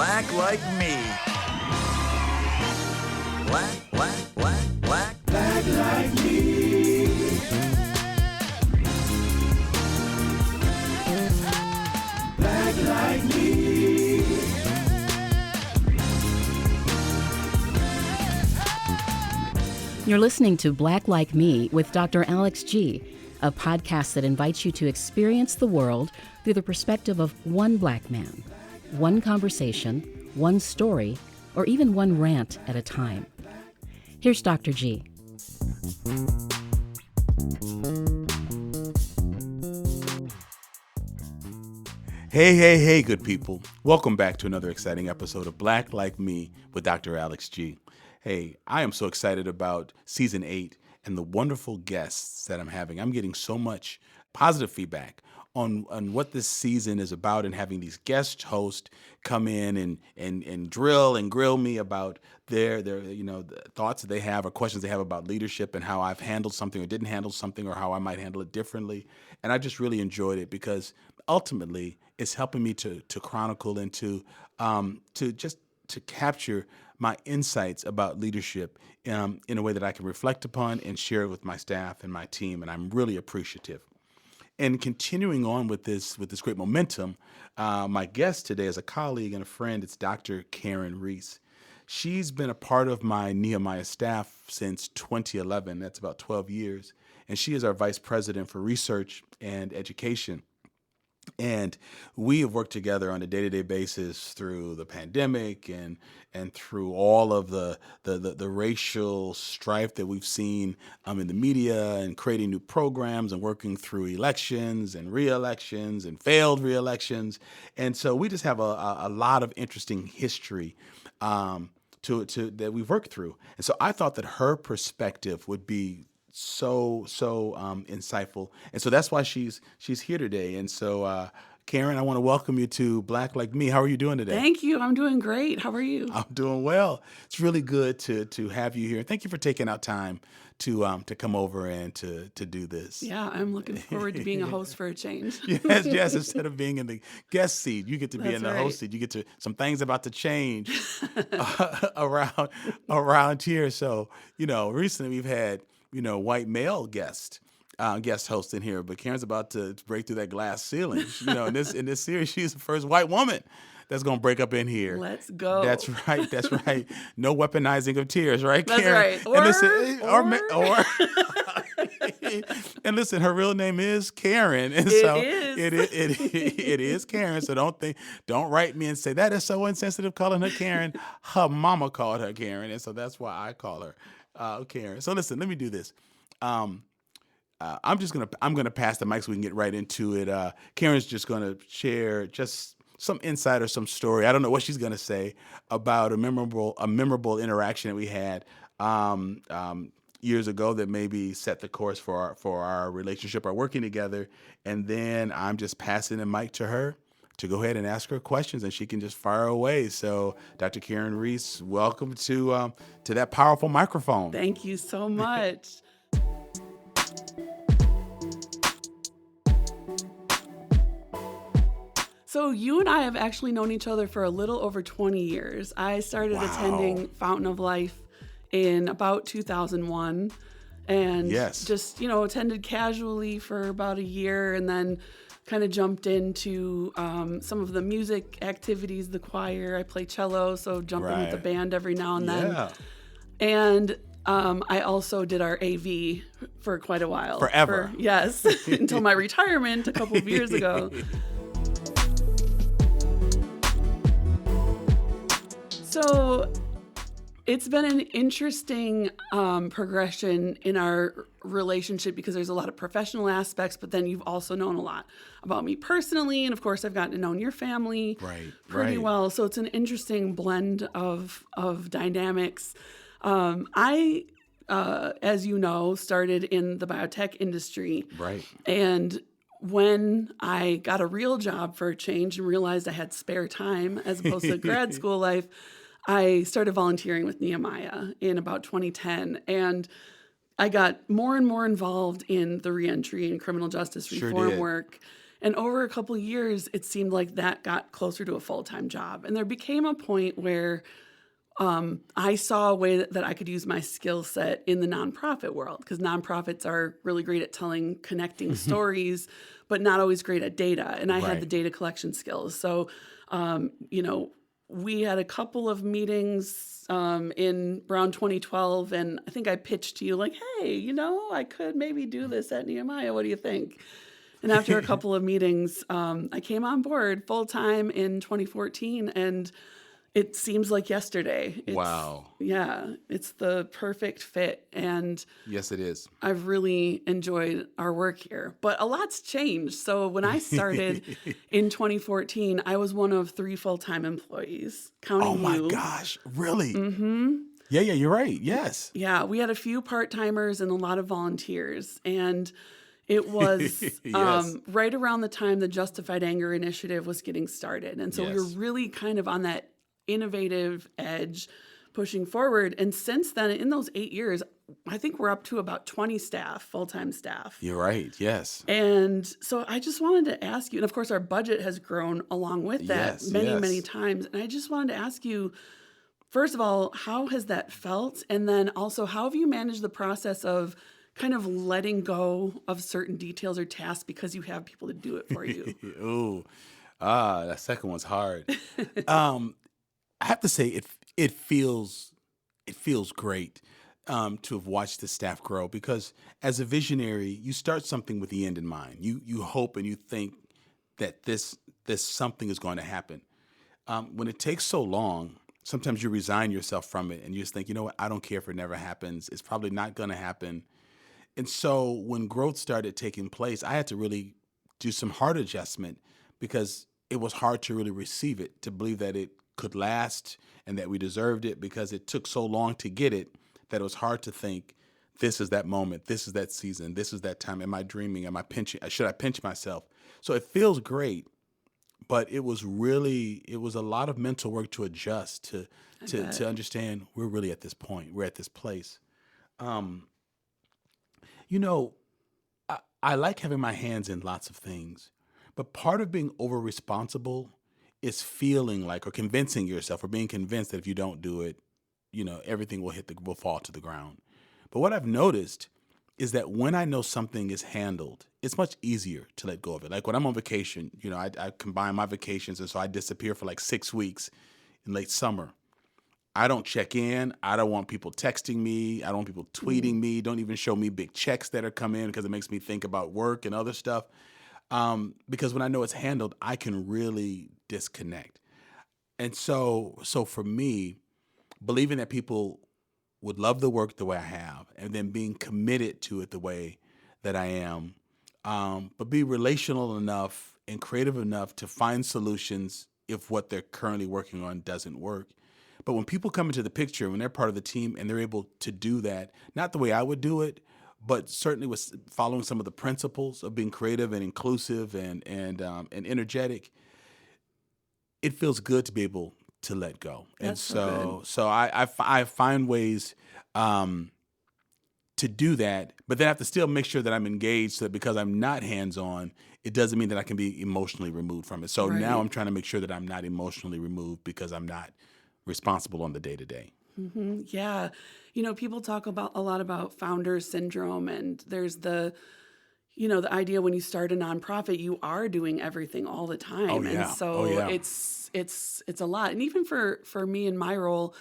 Black like me. Black like me. Black like me. You're listening to Black Like Me with Dr. Alex G., a podcast that invites you to experience the world through the perspective of one black man, one conversation, one story, or even one rant at a time. Here's Dr. G. Hey, good people. Welcome back to another exciting episode of Black Like Me with Dr. Alex G. Hey, I am so excited about Season 8 and the wonderful guests that I'm having. I'm getting so much positive feedback on what this season is about, and having these guest hosts come in and drill and grill me about their the thoughts that they have or questions they have about leadership and how I've handled something or didn't handle something or how I might handle it differently. And I just really enjoyed it because ultimately it's helping me to chronicle and to capture my insights about leadership in a way that I can reflect upon and share it with my staff and my team. And I'm really appreciative. And continuing on with this great momentum, my guest today is a colleague and a friend. It's Dr. Karen Reece. She's been a part of my Nehemiah staff since 2011. That's about 12 years. And she is our vice president for research and education. And we have worked together on a day-to-day basis through the pandemic and through all of the racial strife that we've seen in the media, and creating new programs and working through elections and re-elections and failed re-elections. And so we just have a lot of interesting history to that we've worked through. And so I thought that her perspective would be so insightful, and so that's why she's here today. And so Karen, I want to welcome you to Black Like Me. How are you doing today? Thank you. I'm doing great. How are you? I'm doing well. It's really good to have you here. Thank you for taking out time to come over and to do this. Yeah, I'm looking forward to being a host for a change. Yes. Instead of being in the guest seat, you get to be That's in the right. host seat. You get to some things about to change around here. So recently we've had white male guest host in here, but Karen's about to break through that glass ceiling. In this series, she's the first white woman that's gonna break up in here. Let's go. That's right. No weaponizing of tears, right, That's Karen? right. And listen, her real name is Karen, and it is Karen. So don't write me and say that is so insensitive calling her Karen. Her mama called her Karen, and so that's why I call her Karen. So listen, let me do this. I'm gonna pass the mic so we can get right into it. Karen's just gonna share just some insight or some story. I don't know what she's gonna say about a memorable interaction that we had years ago that maybe set the course for our relationship, our working together. And then I'm just passing the mic to her to go ahead and ask her questions, and she can just fire away. So, Dr. Karen Reece, welcome to that powerful microphone. Thank you so much. So you and I have actually known each other for a little over 20 years. I started attending Fountain of Life in about 2001, and just attended casually for about a year, and then kind of jumped into some of the music activities, the choir. I play cello, so jumping with the band every now and then. And I also did our AV for quite a while. Forever. Yes, until my retirement a couple of years ago. So it's been an interesting progression in our relationship because there's a lot of professional aspects, but then you've also known a lot about me personally. And of course, I've gotten to know your family pretty well. So it's an interesting blend of dynamics. I, as you know, started in the biotech industry. Right. And when I got a real job for a change and realized I had spare time as opposed to grad school life, I started volunteering with Nehemiah in about 2010, and I got more and more involved in the reentry and criminal justice reform work. And over a couple of years, it seemed like that got closer to a full-time job. And there became a point where I saw a way that I could use my skill set in the nonprofit world, because nonprofits are really great at connecting stories, but not always great at data. And I had the data collection skills. So, we had a couple of meetings in around 2012, and I think I pitched to you like, hey, I could maybe do this at Nehemiah. What do you think? And after a couple of meetings, I came on board full-time in 2014, and it seems like yesterday. Wow. Yeah, it's the perfect fit. And yes, it is. I've really enjoyed our work here. But a lot's changed. So when I started in 2014, I was one of 3 full-time employees, counting you. Oh, my gosh. Really? Mm-hmm. Yeah, you're right. Yes. Yeah, we had a few part-timers and a lot of volunteers. And it was yes. Right around the time the Justified Anger Initiative was getting started. And so we were really kind of on that innovative edge pushing forward. And since then, in those 8 years, I think we're up to about 20 staff, full-time staff. You're right. Yes. And so I just wanted to ask you, and of course our budget has grown along with that many times. And I just wanted to ask you, first of all, how has that felt? And then also, how have you managed the process of kind of letting go of certain details or tasks because you have people to do it for you? Ooh, that second one's hard. I have to say it feels great to have watched the staff grow, because as a visionary, you start something with the end in mind. You hope and you think that this something is going to happen. When it takes so long, sometimes you resign yourself from it and you just think, you know what, I don't care if it never happens. It's probably not going to happen. And so when growth started taking place, I had to really do some hard adjustment, because it was hard to really receive it, to believe that it could last and that we deserved it, because it took so long to get it that it was hard to think, this is that moment, this is that season, this is that time. Am I dreaming? Am I pinching? Should I pinch myself? So it feels great, but it was a lot of mental work to adjust, to understand we're really at this point, we're at this place. I like having my hands in lots of things, but part of being over responsible is feeling like, or convincing yourself, or being convinced that if you don't do it, everything will fall to the ground. But what I've noticed is that when I know something is handled, it's much easier to let go of it. Like when I'm on vacation, I combine my vacations, and so I disappear for like 6 weeks in late summer. I don't check in. I don't want people texting me. I don't want people tweeting me. Don't even show me big checks that are coming in, because it makes me think about work and other stuff. Because when I know it's handled, I can really disconnect. And so for me, believing that people would love the work the way I have, and then being committed to it the way that I am, but be relational enough and creative enough to find solutions if what they're currently working on doesn't work. But when people come into the picture, when they're part of the team and they're able to do that, not the way I would do it, but certainly with following some of the principles of being creative and inclusive and energetic, it feels good to be able to let go. That's so I find ways to do that, but then I have to still make sure that I'm engaged, so that because I'm not hands-on, it doesn't mean that I can be emotionally removed from it. So now I'm trying to make sure that I'm not emotionally removed, because I'm not responsible on the day-to-day. Mm-hmm. Yeah. People talk a lot about founder syndrome, and there's the idea when you start a nonprofit, you are doing everything all the time. Oh, yeah. And so it's a lot. And even for me in my role,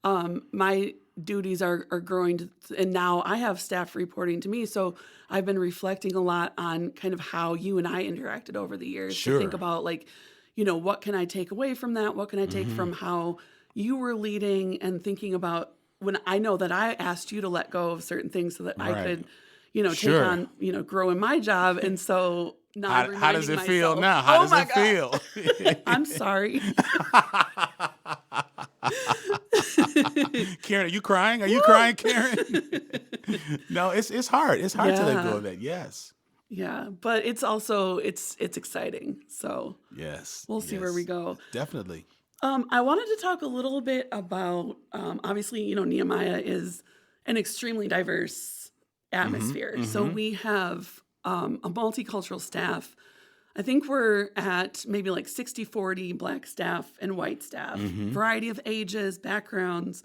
my duties are growing and now I have staff reporting to me. So I've been reflecting a lot on kind of how you and I interacted over the years. Sure. To think about what can I take away from that? What can I take from how you were leading, and thinking about when I know that I asked you to let go of certain things so that I could, take on, grow in my job. And so now how does it feel now? How does it feel? I'm sorry. Karen, are you crying? Are you crying, Karen? No, it's hard. It's hard to let go of that. Yes. Yeah, but it's also it's exciting. So yes, we'll see where we go. Definitely. I wanted to talk a little bit about obviously, Nehemiah is an extremely diverse atmosphere. Mm-hmm. So we have a multicultural staff. I think we're at maybe like 60-40 Black staff and white staff, variety of ages, backgrounds.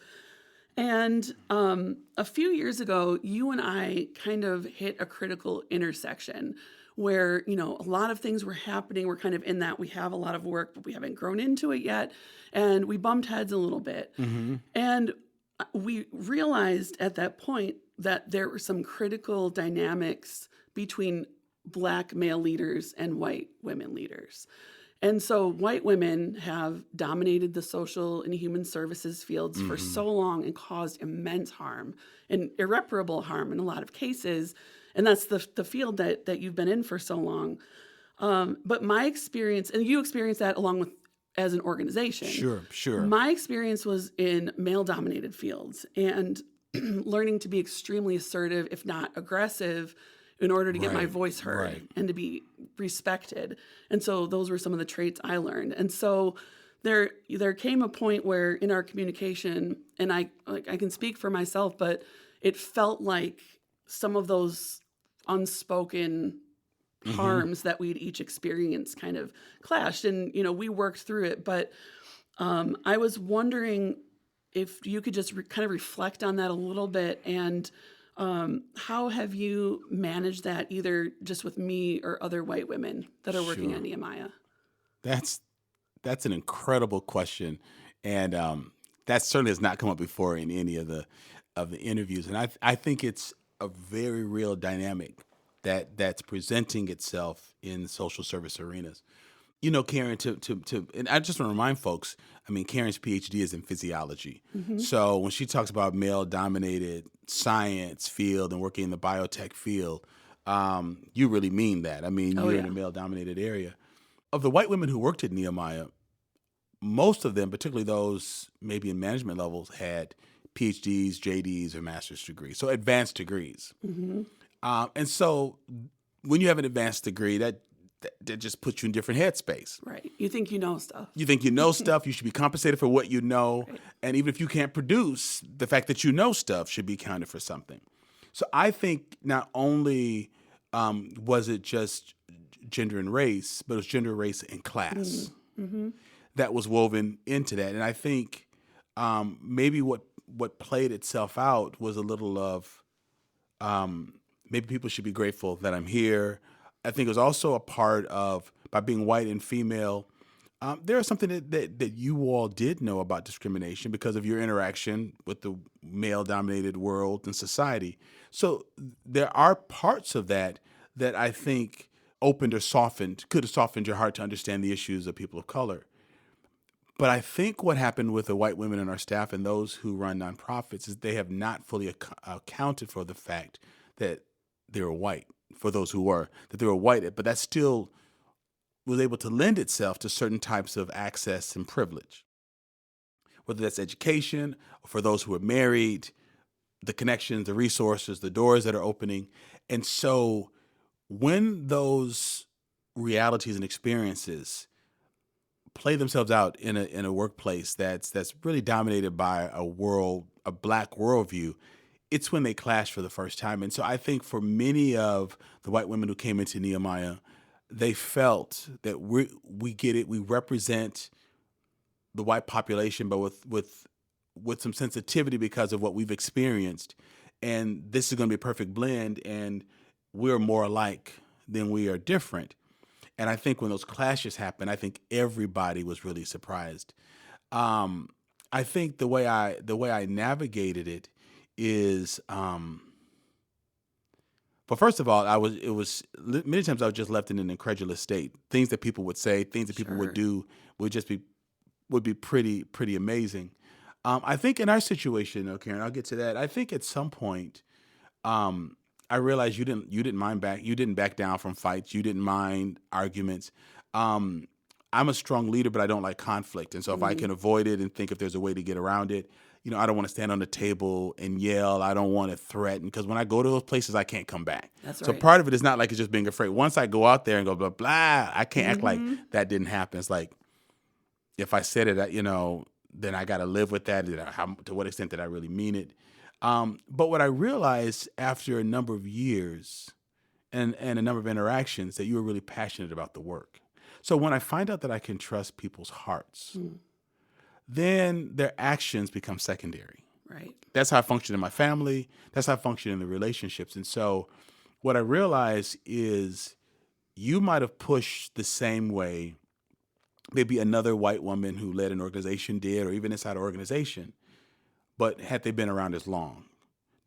And a few years ago, you and I kind of hit a critical intersection where, a lot of things were happening. We're kind of in that we have a lot of work, but we haven't grown into it yet. And we bumped heads a little bit. And we realized at that point that there were some critical dynamics between Black male leaders and white women leaders. And so white women have dominated the social and human services fields for so long and caused immense harm and irreparable harm in a lot of cases. And that's the field that you've been in for so long. But my experience, and you experienced that along with as an organization. Sure. My experience was in male-dominated fields and learning to be extremely assertive, if not aggressive, in order to get my voice heard and to be respected. And so those were some of the traits I learned. And so there came a point where in our communication, and I can speak for myself, but it felt like some of those unspoken harms that we'd each experienced kind of clashed. And, we worked through it. But I was wondering if you could just kind of reflect on that a little bit, and how have you managed that, either just with me or other white women that are working at Nehemiah? That's an incredible question, and that certainly has not come up before in any of the interviews. And I think it's a very real dynamic that's presenting itself in social service arenas. Karen, and I just want to remind folks, Karen's PhD is in physiology. So when she talks about male-dominated science field and working in the biotech field, you really mean that. You're in a male-dominated area. Of the white women who worked at Nehemiah, most of them, particularly those maybe in management levels, had PhDs, JDs, or master's degrees, so advanced degrees. And so when you have an advanced degree, that just puts you in different headspace. Right. You think you know stuff. You think you know stuff. You should be compensated for what you know. Right. And even if you can't produce, the fact that you know stuff should be counted for something. So I think not only was it just gender and race, but it was gender, race, and class that was woven into that. And I think maybe what played itself out was a little of maybe people should be grateful that I'm here. I think it was also a part of, by being white and female, there is something that you all did know about discrimination because of your interaction with the male-dominated world and society. So there are parts of that I think could have softened your heart to understand the issues of people of color. But I think what happened with the white women in our staff and those who run nonprofits is they have not fully accounted for the fact that they were white. For those who were, that they were white, but that still was able to lend itself to certain types of access and privilege. Whether that's education, or for those who are married, the connections, the resources, the doors that are opening. And so when those realities and experiences play themselves out in a workplace that's really dominated by a Black worldview, it's when they clash for the first time. And so I think for many of the white women who came into Nehemiah, they felt that we get it. We represent the white population, but with some sensitivity because of what we've experienced. And this is going to be a perfect blend, and we're more alike than we are different. And I think when those clashes happen, I think everybody was really surprised. I think the way I navigated it is, but first of all, many times I was just left in an incredulous state. Things that people would say, things that people would do would be pretty amazing. I think in our situation, though, Karen, I'll get to that. I think at some point, I realized you didn't back down from fights. You didn't mind arguments. I'm a strong leader, but I don't like conflict. And so if I can avoid it and think if there's a way to get around it, I don't want to stand on the table and yell. I don't want to threaten, because when I go to those places, I can't come back. That's so right. Part of it is not like it's just being afraid. Once I go out there and go blah, blah, I can't act like that didn't happen. It's like, if I said it, then I got to live with that. To what extent did I really mean it? But what I realized after a number of years and a number of interactions that you were really passionate about the work. So when I find out that I can trust people's hearts, then their actions become secondary. Right. That's how I function in my family. That's how I function in the relationships. And so what I realize is you might have pushed the same way maybe another white woman who led an organization did, or even inside an organization, but had they been around as long?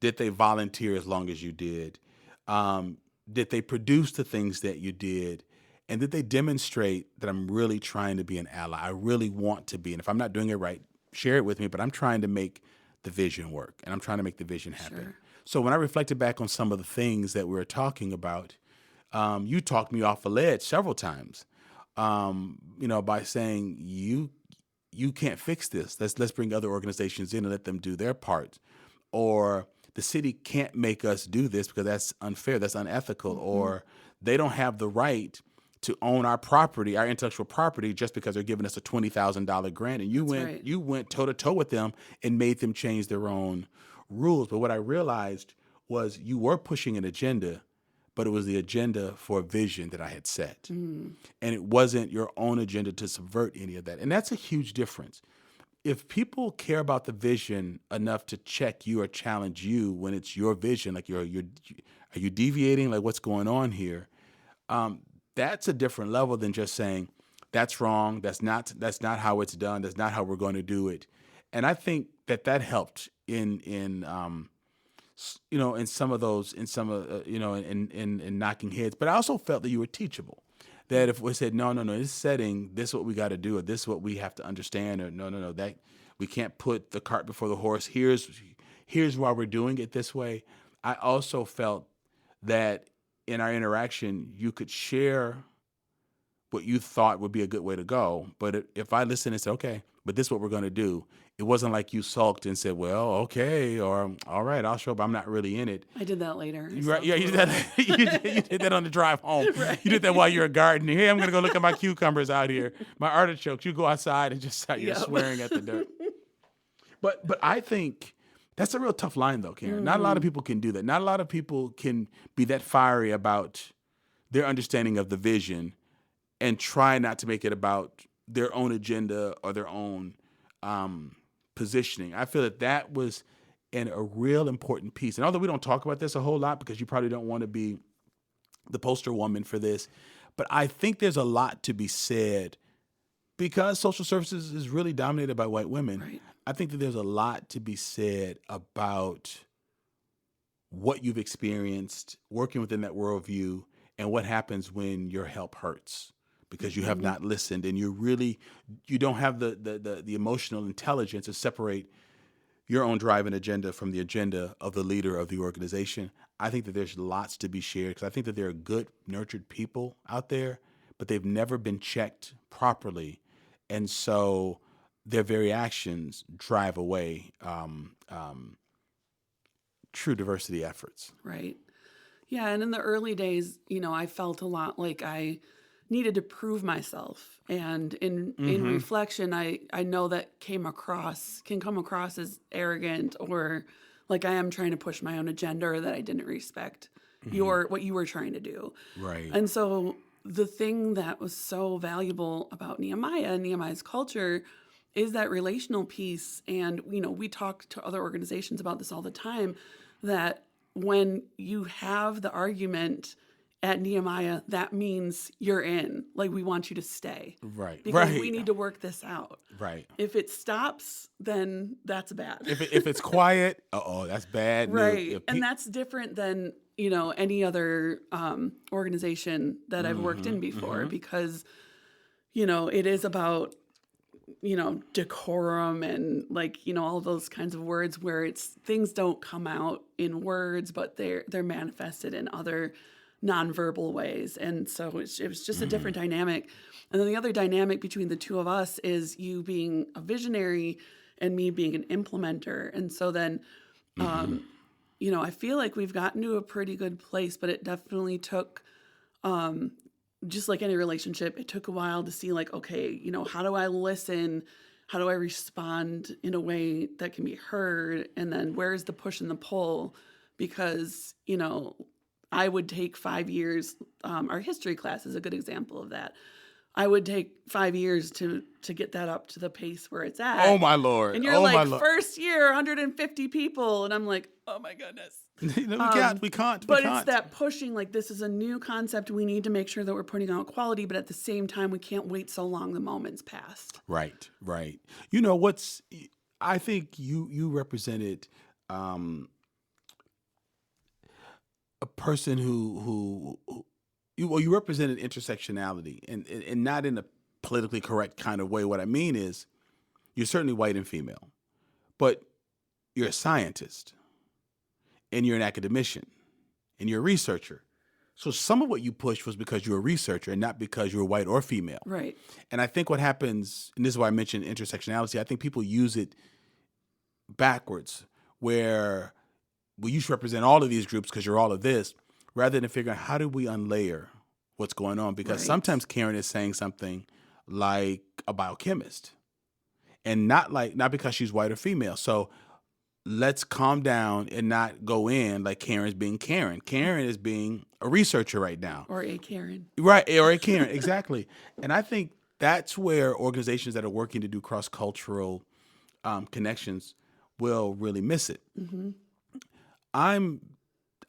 Did they volunteer as long as you did? Did they produce the things that you did? And did they demonstrate that I'm really trying to be an ally? I really want to be. And if I'm not doing it right, share it with me. But I'm trying to make the vision work, and I'm trying to make the vision happen. Sure. So when I reflected back on some of the things that we were talking about, you talked me off a ledge several times, by saying you can't fix this. Let's bring other organizations in and let them do their part. Or the city can't make us do this because that's unfair, that's unethical, or they don't have the right to own our property, our intellectual property, just because they're giving us a $20,000 grant. And you went toe to toe with them and made them change their own rules. But what I realized was you were pushing an agenda, but it was the agenda for a vision that I had set. And it wasn't your own agenda to subvert any of that. And that's a huge difference. If people care about the vision enough to check you or challenge you when it's your vision, like are you deviating? Like, what's going on here? That's a different level than just saying that's wrong. That's not how it's done. That's not how we're going to do it. And I think that helped in some of those, in knocking heads. But I also felt that you were teachable. That if we said, no, this setting, this is what we got to do, or this is what we have to understand, or no, that we can't put the cart before the horse. Here's why we're doing it this way. I also felt that in our interaction, you could share what you thought would be a good way to go. But if I listened and said, okay, but this is what we're going to do, it wasn't like you sulked and said, well, okay, or all right, I'll show up, I'm not really in it. I did that later. Right? Yeah, you did that. you did that on the drive home. Right. You did that while you're gardening. Hey, I'm going to go look at my cucumbers out here, my artichokes. You go outside and just start swearing at the dirt. But I think that's a real tough line, though, Karen. Not a lot of people can do that. Not a lot of people can be that fiery about their understanding of the vision and try not to make it about their own agenda or their own positioning. I feel that was a real important piece. And although we don't talk about this a whole lot because you probably don't want to be the poster woman for this, but I think there's a lot to be said because social services is really dominated by white women. Right. I think that there's a lot to be said about what you've experienced working within that worldview and what happens when your help hurts because you have not listened and you don't have the emotional intelligence to separate your own drive and agenda from the agenda of the leader of the organization. I think that there's lots to be shared because I think that there are good, nurtured people out there, but they've never been checked properly. And so their very actions drive away true diversity efforts. Right. Yeah. And in the early days, I felt a lot like I needed to prove myself. And in reflection, I know that can come across as arrogant or like I am trying to push my own agenda or that I didn't respect what you were trying to do. Right. And so the thing that was so valuable about Nehemiah and Nehemiah's culture is that relational piece. And, we talk to other organizations about this all the time, that when you have the argument at Nehemiah, that means you're in. Like, we want you to stay. Right. Because we need to work this out. Right. If it stops, then that's bad. If it's quiet, that's bad. Right. And that's different than, any other organization that I've worked in before because, it is about, decorum and all those kinds of words where things don't come out in words, but they're manifested in other nonverbal ways. And so it was just a different dynamic. And then the other dynamic between the two of us is you being a visionary and me being an implementer. And so then, I feel like we've gotten to a pretty good place, but it definitely took, just like any relationship, it took a while to see okay, how do I listen? How do I respond in a way that can be heard? And then where's the push and the pull? Because, I would take 5 years. Our history class is a good example of that. I would take 5 years to get that up to the pace where it's at. Oh my Lord! And you're like, first year, 150 people, and I'm like, oh my goodness. We can't. But it's that pushing, like, this is a new concept. We need to make sure that we're putting out quality, but at the same time, we can't wait so long the moment's passed. Right. I think you represented a person who you represented intersectionality, and not in a politically correct kind of way. What I mean is, you're certainly white and female, but you're a scientist, and you're an academician, and you're a researcher. So some of what you pushed was because you're a researcher and not because you're white or female. Right. And I think what happens, and this is why I mentioned intersectionality, I think people use it backwards, where you should represent all of these groups because you're all of this, rather than figuring out how do we unlayer what's going on. Because sometimes Karen is saying something like a biochemist, and not because she's white or female. So let's calm down and not go in like Karen's being Karen. Karen is being a researcher right now. Or a Karen. Right, or a Karen, exactly. And I think that's where organizations that are working to do cross-cultural connections will really miss it. Mm-hmm.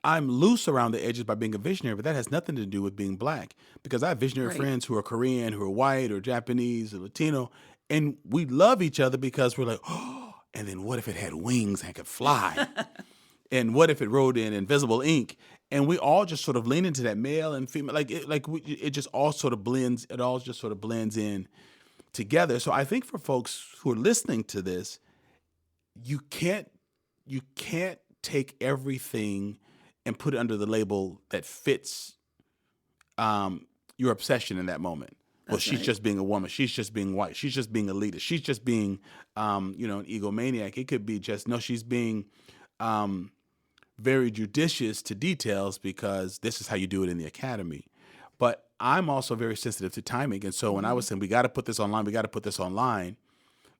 I'm loose around the edges by being a visionary, but that has nothing to do with being black, because I have visionary friends who are Korean, who are white or Japanese or Latino, and we love each other because we're like, oh, and then what if it had wings and could fly? And what if it rode in invisible ink? And we all just sort of lean into that, male and female, it just all sort of blends. It all just sort of blends in together. So I think for folks who are listening to this, you can't take everything and put it under the label that fits your obsession in that moment. Well, she's just being a woman. She's just being white. She's just being elitist. She's just being, an egomaniac. It could be just, no, she's being very judicious to details because this is how you do it in the academy. But I'm also very sensitive to timing. And so when I was saying, we got to put this online,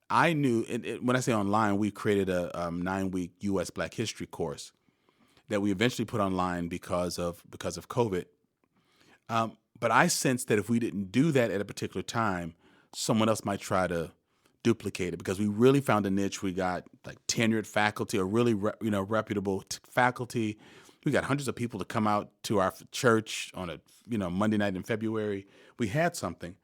I knew, when I say online, we created a 9-week U.S. Black History course that we eventually put online because of COVID. But I sensed that if we didn't do that at a particular time, someone else might try to duplicate it, because we really found a niche. We got like tenured faculty, or really reputable faculty. We got hundreds of people to come out to our church on a Monday night in February. We had something.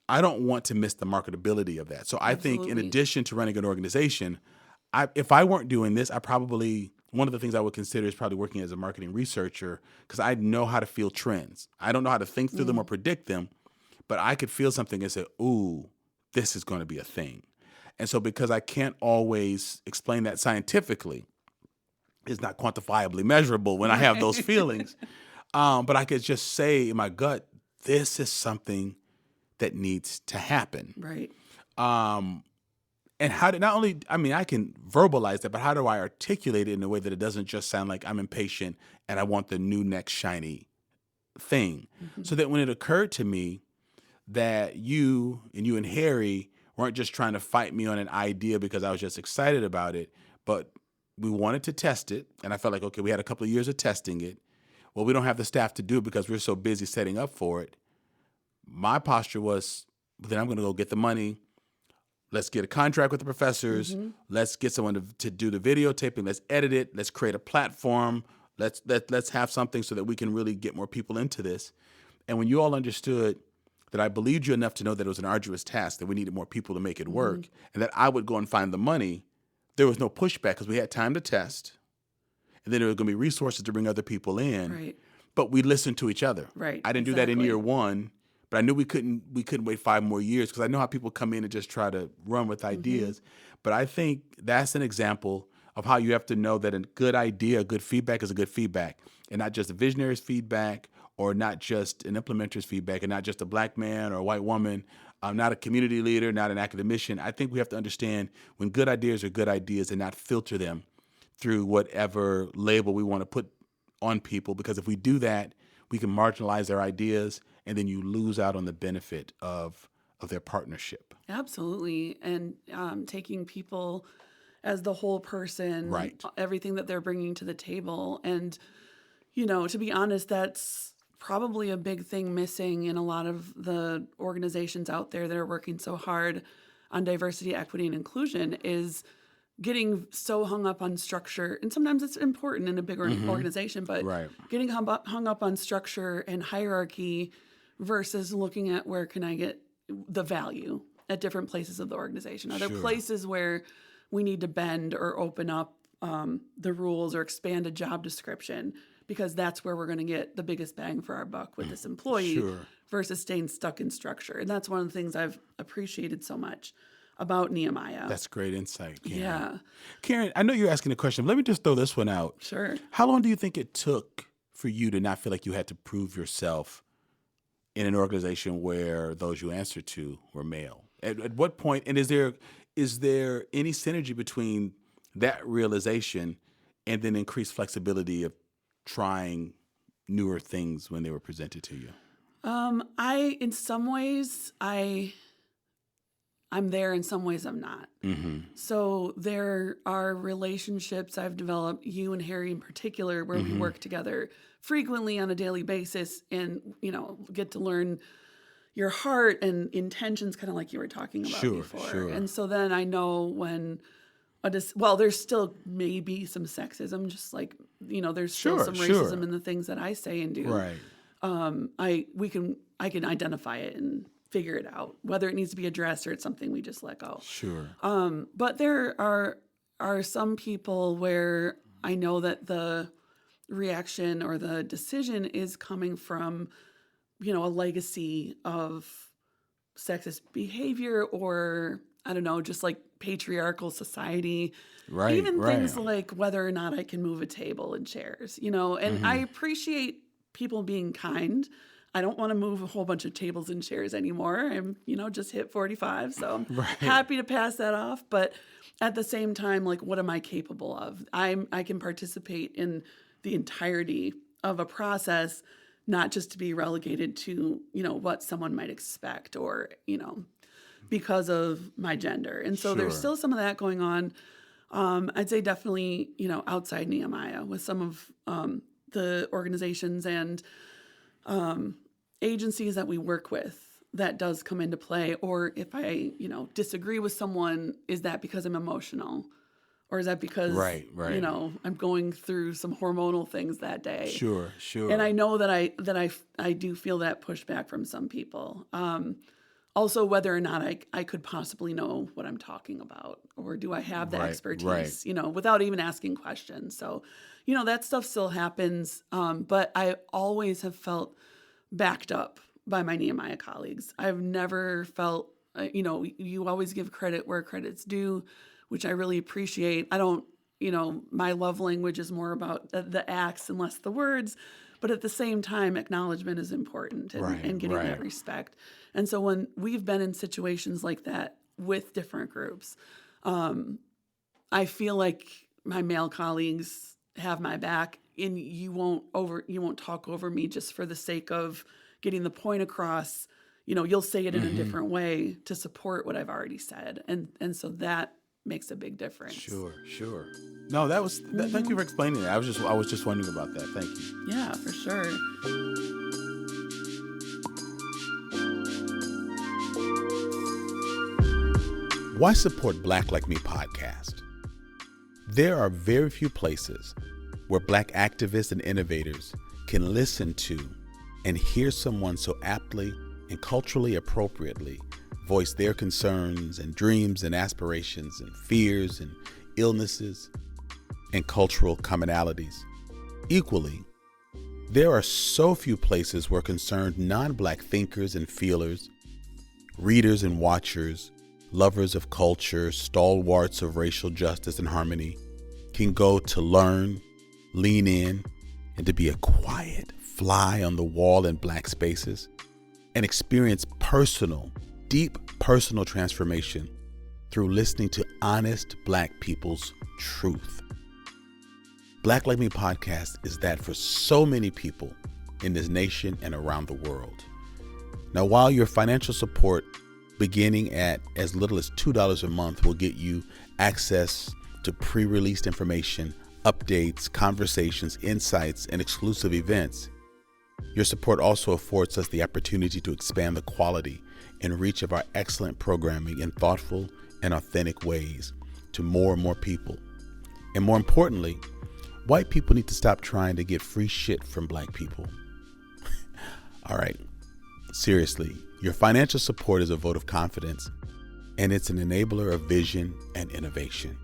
I don't want to miss the marketability of that. So I think in addition to running an organization, if I weren't doing this, one of the things I would consider is probably working as a marketing researcher, because I know how to feel trends. I don't know how to think through them or predict them, but I could feel something and say, ooh, this is going to be a thing. And so because I can't always explain that scientifically, it's not quantifiably measurable when I have those feelings, but I could just say in my gut, this is something that needs to happen. Right. And how to I can verbalize that, but how do I articulate it in a way that it doesn't just sound like I'm impatient and I want the new next shiny thing? Mm-hmm. So that when it occurred to me that you and Harry weren't just trying to fight me on an idea because I was just excited about it, but we wanted to test it. And I felt like, okay, we had a couple of years of testing it. Well, we don't have the staff to do it because we're so busy setting up for it. My posture was, then I'm going to go get the money. Let's get a contract with the professors. Mm-hmm. Let's get someone to do the videotaping. Let's edit it. Let's create a platform. Let's have something so that we can really get more people into this. And when you all understood that I believed you enough to know that it was an arduous task, that we needed more people to make it work, and that I would go and find the money, there was no pushback because we had time to test. And then there were going to be resources to bring other people in. Right. But we listened to each other. Right. I didn't do that in year one. But I knew we couldn't wait 5 more years, because I know how people come in and just try to run with ideas. Mm-hmm. But I think that's an example of how you have to know that a good idea, good feedback is a good feedback, and not just a visionary's feedback, or not just an implementer's feedback, and not just a black man or a white woman, not a community leader, not an academician. I think we have to understand when good ideas are good ideas and not filter them through whatever label we want to put on people, because if we do that, we can marginalize their ideas, and then you lose out on the benefit of their partnership. Absolutely. And taking people as the whole person, right, everything that they're bringing to the table. And, to be honest, that's probably a big thing missing in a lot of the organizations out there that are working so hard on diversity, equity, and inclusion is getting so hung up on structure. And sometimes it's important in a bigger organization, but getting hung up on structure and hierarchy versus looking at where can I get the value at different places of the organization. Are there places where we need to bend or open up the rules or expand a job description, because that's where we're going to get the biggest bang for our buck with this employee versus staying stuck in structure. And that's one of the things I've appreciated so much about Nehemiah. That's great insight, Karen. Yeah. Karen, I know you're asking a question, but let me just throw this one out. Sure. How long do you think it took for you to not feel like you had to prove yourself in an organization where those you answer to were male? At what point, and is there any synergy between that realization and then increased flexibility of trying newer things when they were presented to you? In some ways, I'm there, in some ways I'm not. So there are relationships I've developed, you and Harry in particular, where we work together frequently on a daily basis and, get to learn your heart and intentions, kind of like you were talking about before. Sure. And so then I know when there's still maybe some sexism, just like, there's still some racism in the things that I say and do. Right. I can identify it and figure it out, whether it needs to be addressed or it's something we just let go. Sure. But there are some people where I know that the reaction or the decision is coming from, a legacy of sexist behavior, or I don't know, just like patriarchal society. Right. Even things like whether or not I can move a table and chairs, and I appreciate people being kind. I don't want to move a whole bunch of tables and chairs anymore. I'm, just hit 45, so I'm happy to pass that off. But at the same time, like, what am I capable of? I can participate in the entirety of a process, not just to be relegated to, what someone might expect or, because of my gender. And so there's still some of that going on. I'd say definitely, outside Nehemiah with some of the organizations and agencies that we work with, that does come into play. Or if I, disagree with someone, is that because I'm emotional? Or is that because, I'm going through some hormonal things that day? Sure. And I know that I do feel that pushback from some people. Also, whether or not I could possibly know what I'm talking about, or do I have the expertise, without even asking questions. So, that stuff still happens. But I always have felt backed up by my Nehemiah colleagues. I've never felt, you always give credit where credit's due, which I really appreciate. I don't, my love language is more about the acts and less the words. But at the same time, acknowledgement is important and getting that respect. And so when we've been in situations like that with different groups, I feel like my male colleagues have my back, and you won't talk over me just for the sake of getting the point across. You'll say it in a different way to support what I've already said. And so that makes a big difference. Sure. No, thank you for explaining that. I was just wondering about that. Thank you. Yeah, for sure. Why support Black Like Me podcast? There are very few places where Black activists and innovators can listen to and hear someone so aptly and culturally appropriately voice their concerns and dreams and aspirations and fears and illnesses and cultural commonalities. Equally, there are so few places where concerned non-Black thinkers and feelers, readers and watchers, lovers of culture, stalwarts of racial justice and harmony can go to learn, lean in, and to be a quiet fly on the wall in Black spaces and experience deep personal transformation through listening to honest Black people's truth. Black Like Me podcast is that for so many people in this nation and around the world. Now, while your financial support beginning at as little as $2 a month will get you access to pre-released information, updates, conversations, insights, and exclusive events. Your support also affords us the opportunity to expand the quality and reach of our excellent programming in thoughtful and authentic ways to more and more people. And more importantly, white people need to stop trying to get free shit from black people. All right, seriously, your financial support is a vote of confidence, and it's an enabler of vision and innovation.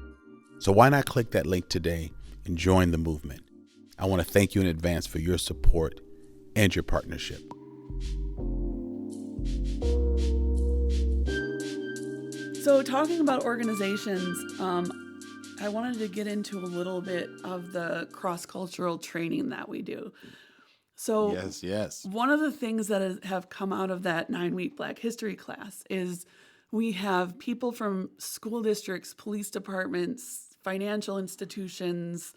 So why not click that link today and join the movement? I want to thank you in advance for your support and your partnership. So talking about organizations, I wanted to get into a little bit of the cross-cultural training that we do. So yes. One of the things that have come out of that 9-week Black History class is we have people from school districts, police departments, financial institutions,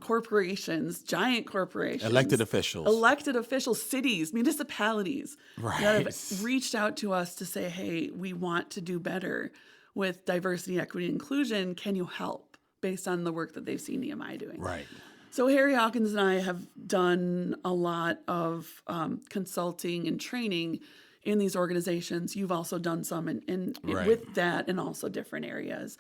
corporations, giant corporations. Elected officials, cities, municipalities right, that have reached out to us to say, hey, we want to do better with diversity, equity, and inclusion. Can you help based on the work that they've seen EMI doing? Right. So Harry Hawkins and I have done a lot of consulting and training in these organizations. You've also done some right. with that and also different areas.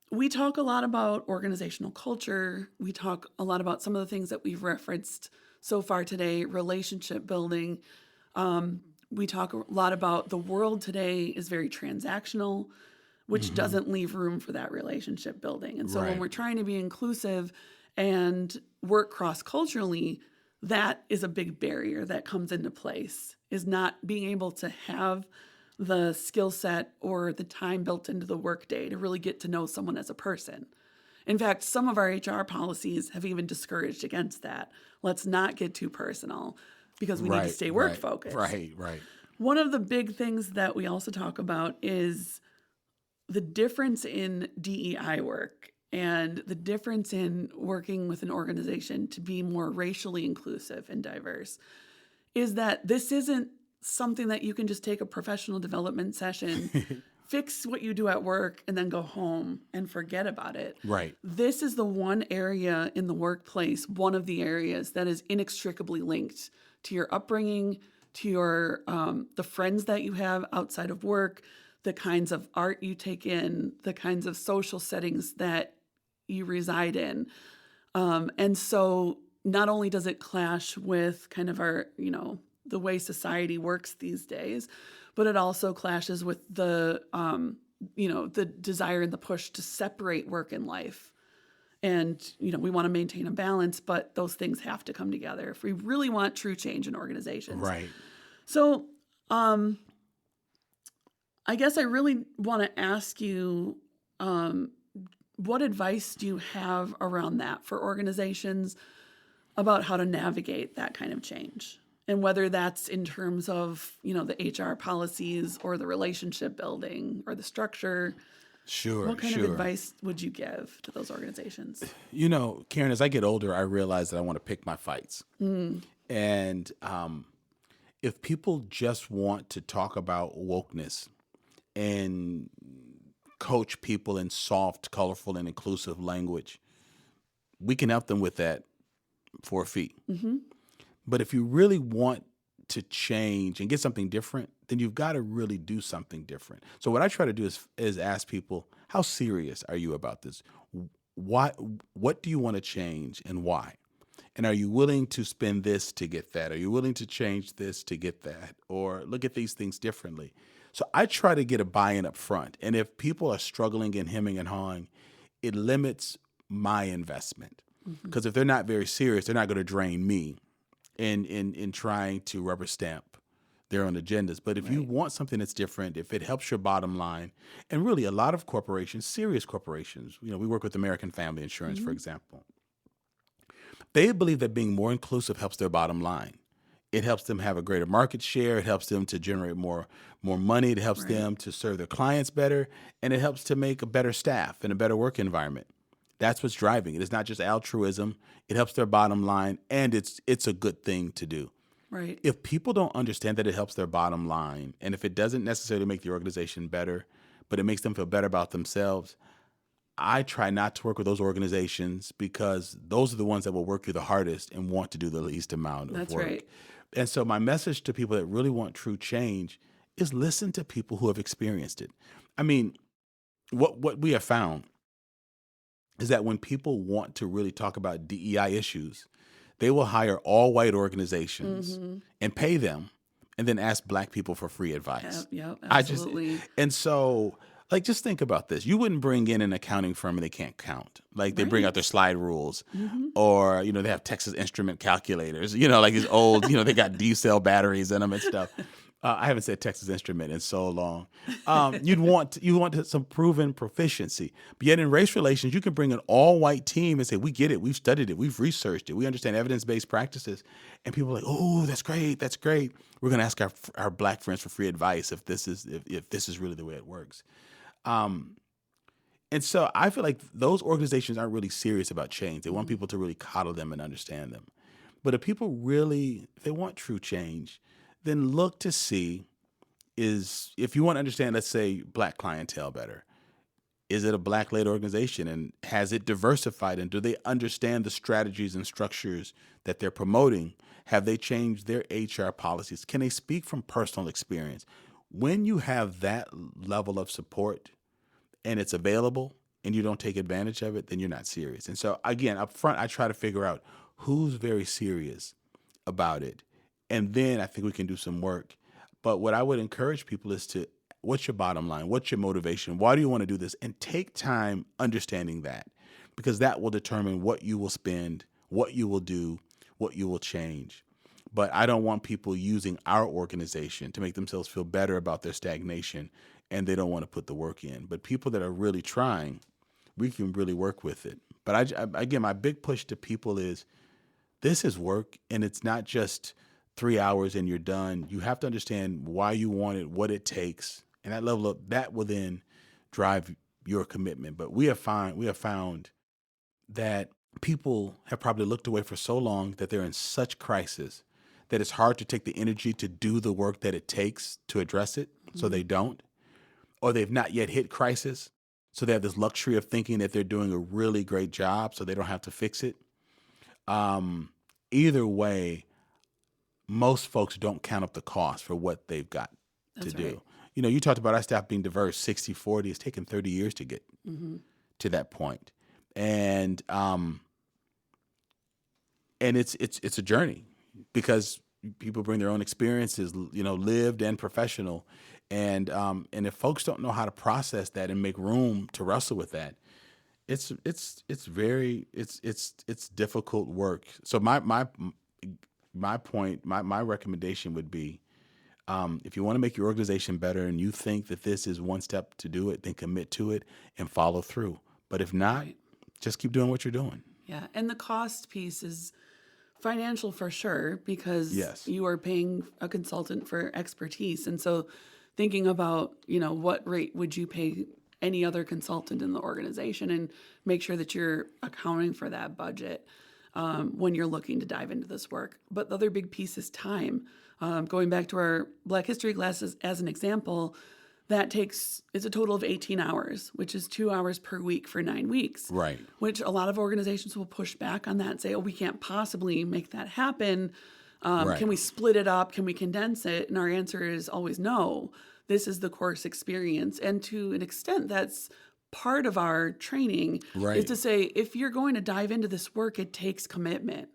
We talk a lot about organizational culture. We talk a lot about some of the things that we've referenced so far today, relationship building. We talk a lot about the world today is very transactional, which doesn't leave room for that relationship building. And so when we're trying to be inclusive and work cross-culturally, that is a big barrier that comes into place, is not being able to have the skill set or the time built into the workday to really get to know someone as a person. In fact, some of our HR policies have even discouraged against that. Let's not get too personal because we need to stay work focused. Right. One of the big things that we also talk about is the difference in DEI work and the difference in working with an organization to be more racially inclusive and diverse is that this isn't something that you can just take a professional development session, fix what you do at work, and then go home and forget about it. Right. This is the one area in the workplace, one of the areas that is inextricably linked to your upbringing, to your the friends that you have outside of work, the kinds of art you take in, the kinds of social settings that you reside in. And so not only does it clash with kind of our, the way society works these days, but it also clashes with the, the desire and the push to separate work and life. And, we want to maintain a balance, but those things have to come together if we really want true change in organizations. Right. So, I guess I really want to ask you, what advice do you have around that for organizations about how to navigate that kind of change? And whether that's in terms of, the HR policies or the relationship building or the structure. Sure. What kind of advice would you give to those organizations? Karen, as I get older, I realize that I want to pick my fights. And if people just want to talk about wokeness and coach people in soft, colorful, and inclusive language, we can help them with that for a fee. But if you really want to change and get something different, then you've got to really do something different. So what I try to do is ask people, how serious are you about this? What do you want to change and why? And are you willing to spend this to get that? Are you willing to change this to get that? Or look at these things differently? So I try to get a buy-in up front. And if people are struggling and hemming and hawing, it limits my investment. Because if they're not very serious, they're not going to drain me in trying to rubber stamp their own agendas. But if you want something that's different, if it helps your bottom line, and really a lot of corporations, serious corporations, we work with American Family Insurance, for example. They believe that being more inclusive helps their bottom line. It helps them have a greater market share. It helps them to generate more money. It helps them to serve their clients better. And it helps to make a better staff and a better work environment. That's what's driving it. It's not just altruism. It helps their bottom line, and it's a good thing to do. Right. If people don't understand that it helps their bottom line, and if it doesn't necessarily make the organization better, but it makes them feel better about themselves, I try not to work with those organizations because those are the ones that will work you the hardest and want to do the least amount of That's work. right. And so my message to people that really want true change is listen to people who have experienced it. I mean, what we have found is that when people want to really talk about DEI issues, they will hire all white organizations and pay them and then ask Black people for free advice. Yep, absolutely. And so, like, just think about this. You wouldn't bring in an accounting firm and they can't count. Like, they bring out their slide rules or, they have Texas Instrument calculators, like these old, they got D-cell batteries in them and stuff. I haven't said Texas Instrument in so long. You want some proven proficiency. But yet in race relations, you can bring an all-white team and say, we get it, we've studied it, we've researched it, we understand evidence-based practices. And people are like, oh, that's great. We're going to ask our Black friends for free advice if this is really the way it works. And so I feel like those organizations aren't really serious about change. They want people to really coddle them and understand them. But if they want true change, then look to see if you want to understand, let's say, Black clientele better, is it a Black-led organization and has it diversified, and do they understand the strategies and structures that they're promoting? Have they changed their HR policies? Can they speak from personal experience? When you have that level of support and it's available and you don't take advantage of it, then you're not serious. And so again, up front, I try to figure out who's very serious about it. And then I think we can do some work. But what I would encourage people is what's your bottom line? What's your motivation? Why do you want to do this? And take time understanding that, because that will determine what you will spend, what you will do, what you will change. But I don't want people using our organization to make themselves feel better about their stagnation and they don't want to put the work in. But people that are really trying, we can really work with it. But again, my big push to people is this is work, and it's not just 3 hours and you're done. You have to understand why you want it, what it takes, and that will then drive your commitment. But we have found that people have probably looked away for so long that they're in such crisis that it's hard to take the energy to do the work that it takes to address it, so they don't. Or they've not yet hit crisis, so they have this luxury of thinking that they're doing a really great job so they don't have to fix it. Either way, most folks don't count up the cost for what they've got to do. You talked about our staff being diverse, 60-40. It's taken 30 years to get to that point. And it's a journey because people bring their own experiences, lived and professional. And if folks don't know how to process that and make room to wrestle with that, it's difficult work. So my point, my recommendation would be, if you want to make your organization better and you think that this is one step to do it, then commit to it and follow through. But if not, just keep doing what you're doing. Yeah, and the cost piece is financial for sure, because you are paying a consultant for expertise. And so thinking about, what rate would you pay any other consultant in the organization, and make sure that you're accounting for that budget when you're looking to dive into this work. But the other big piece is time. Going back to our Black History classes as an example, it's a total of 18 hours, which is 2 hours per week for 9 weeks. Right. Which a lot of organizations will push back on that and say, oh, we can't possibly make that happen. Can we split it up? Can we condense it? And our answer is always no. This is the course experience. And to an extent, that's part of our training, is to say, if you're going to dive into this work, it takes commitment.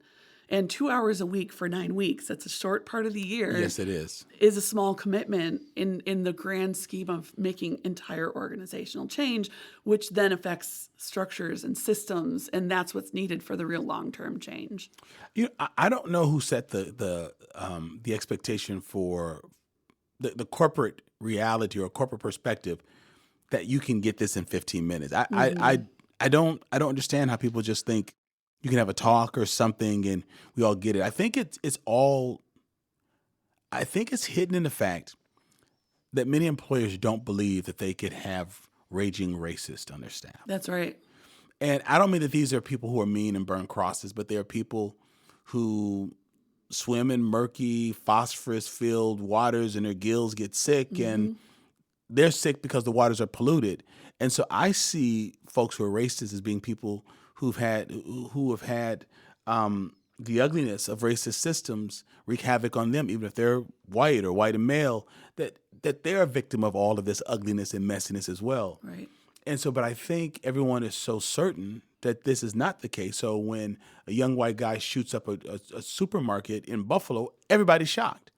And 2 hours a week for 9 weeks, that's a short part of the year. Yes, it is a small commitment in the grand scheme of making entire organizational change, which then affects structures and systems. And that's what's needed for the real long-term change. I don't know who set the expectation for the corporate reality or corporate perspective that you can get this in 15 minutes. I don't understand how people just think you can have a talk or something and we all get it. I think it's hidden in the fact that many employers don't believe that they could have raging racists on their staff. That's right. And I don't mean that these are people who are mean and burn crosses, but they are people who swim in murky, phosphorus-filled waters and their gills get sick, and they're sick because the waters are polluted. And so I see folks who are racist as being people who have had the ugliness of racist systems wreak havoc on them, even if they're white or white and male, that they're a victim of all of this ugliness and messiness as well. Right. And so, but I think everyone is so certain that this is not the case. So when a young white guy shoots up a supermarket in Buffalo, everybody's shocked.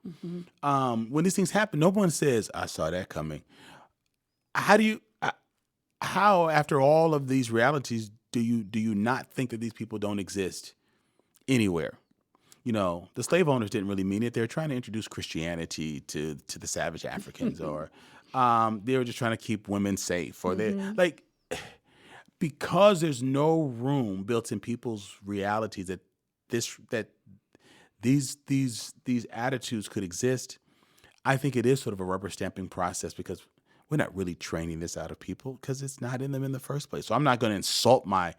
When these things happen, no one says, "I saw that coming." How after all of these realities do you not think that these people don't exist anywhere? The slave owners didn't really mean it. They were trying to introduce Christianity to the savage Africans, or they were just trying to keep women safe, or because there's no room built in people's realities that these attitudes could exist. I think it is sort of a rubber stamping process, because we're not really training this out of people because it's not in them in the first place. So I'm not going to insult my